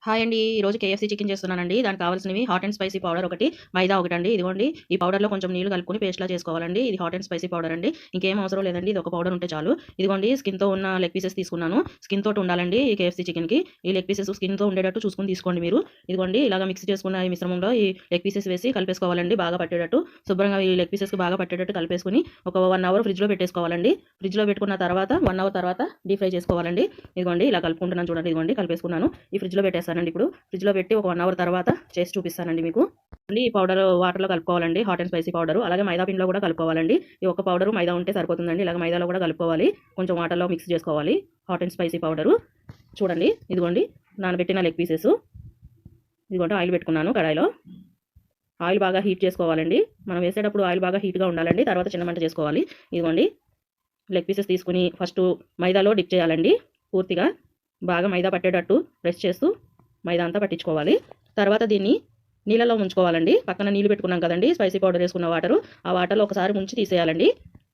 Hi అండి. ఈరోజు KFC chicken చేస్తున్నానండి. దానికి కావాల్సినవి హాట్ అండ్ స్పైసీ పౌడర్ ఒకటి, మైదా ఒకటండి. ఇదిగోండి ఈ పౌడర్‌లో కొంచెం నీళ్లు కలుపుకొని పేస్ట్‌లా చేసుకోవాలండి. ఇది హాట్ అండ్ స్పైసీ పౌడర్ అండి. ఇంకేం అవసరం లేదండి. ఇది ఒక పౌడర్ ఉంటే చాలు. ఇదిగోండి స్కిన్‌తో ఉన్న లెగ్ పీసెస్ తీసుకున్నాను. స్కిన్ తోటి ఉండాలండి ఈ కేఎఫ్‌సీ చికెన్‌కి. ఈ లెగ్ పీసెస్ స్కిన్‌తో ఉండేటట్టు చూసుకొని తీసుకోండి మీరు. ఇదిగోండి ఇలాగ మిక్స్ చేసుకున్న ఈ మిశ్రమంలో ఈ లెగ్ పీసెస్ వేసి కలిపేసుకోవాలండి బాగా పట్టేటట్టు. శుభ్రంగా ఈ లెగ్ పీసెస్‌కి బాగా పట్టేటట్టు కలిపేసుకొని ఒక 1 అవర్ ఫ్రిడ్జ్‌లో పెట్టేసుకోవాలండి. ఫ్రిడ్జ్‌లో పెట్టుకున్న తర్వాత 1 అవర్ తర్వాత డీప్ ఫ్రై చేసుకోవాలండి. ఇదిగోండి ఇలా కలుపుకుంటున్నాను చూడండి. ఇదిగోండి కలిపేసుకున్నాను. ఈ ఫ్రిడ్జ్‌లో పెట్టేస్తానండి ఇప్పుడు. ఫ్రిడ్జ్‌లో పెట్టి ఒక 1 అవర్ తర్వాత చేసి చూపిస్తానండి మీకు. ఈ పౌడర్ వాటర్‌లో కలుపుకోవాలండి. Hot and spicy powder. అలాగే మైదా పిండిలో కూడా కలుపుకోవాలండి. ఈ ఒక్క పౌడర్ మైదా ఉంటే సరిపోతుందండి. ఇలాగ మైదాలో కూడా కలుపుకోవాలి. కొంచెం వాటర్‌లో మిక్స్ చేసుకోవాలి. హాట్ అండ్ స్పైసీ పౌడరు చూడండి. ఇదిగోండి నానబెట్టిన లెగ్ పీసెస్. ఇదిగోండి ఆయిల్ పెట్టుకున్నాను కడాయిలో. ఆయిల్ బాగా హీట్ చేసుకోవాలండి. మనం వేసేటప్పుడు ఆయిల్ బాగా హీట్‌గా ఉండాలండి. తర్వాత చిన్న మంట చేసుకోవాలి. ఇదిగోండి లెగ్ పీసెస్ తీసుకుని ఫస్ట్ మైదాలో డిప్ చేయాలండి. పూర్తిగా బాగా మైదా పట్టేటట్టు ప్రెస్ చేస్తూ మైదా అంతా పట్టించుకోవాలి. తర్వాత దీన్ని నీళ్ళలో ముంచుకోవాలండి. పక్కన నీళ్ళు పెట్టుకున్నాం కదండి స్పైసీ పౌడర్ వేసుకున్న వాటరు. ఆ వాటర్లో ఒకసారి ముంచి తీసేయాలండి.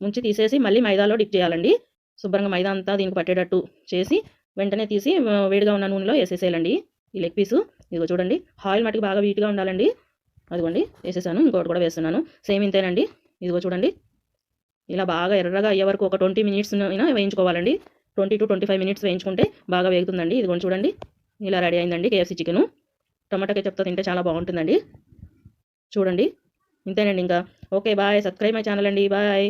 ముంచి తీసేసి మళ్ళీ మైదాలో డిప్ చేయాలండి. శుభ్రంగా మైదా అంతా దీనికి పట్టేటట్టు చేసి వెంటనే తీసి వేడిగా ఉన్న నూనెలో వేసేసేయాలండి ఈ లెగ్ పీసు. ఇదిగో చూడండి ఆయిల్ మటుకు బాగా వీట్గా ఉండాలండి. అదిగోండి వేసేసాను. ఇంకోటి కూడా వేస్తున్నాను. సేమ్ ఇంతేనండి. ఇదిగో చూడండి ఇలా బాగా ఎర్రగా అయ్యే వరకు ఒక 20 మినిట్స్ అయినా వేయించుకోవాలండి. 20-25 మినిట్స్ వేయించుకుంటే బాగా వేగుతుందండి. ఇదిగోండి చూడండి ఇలా రెడీ అయిందండి కేఎఫ్‌సీ చికెను. టమాటా కెచప్‌తో తింటే చాలా బాగుంటుందండి. చూడండి ఇంతేనండి ఇంకా. Okay bye. Subscribe my channel అండి. బాయ్.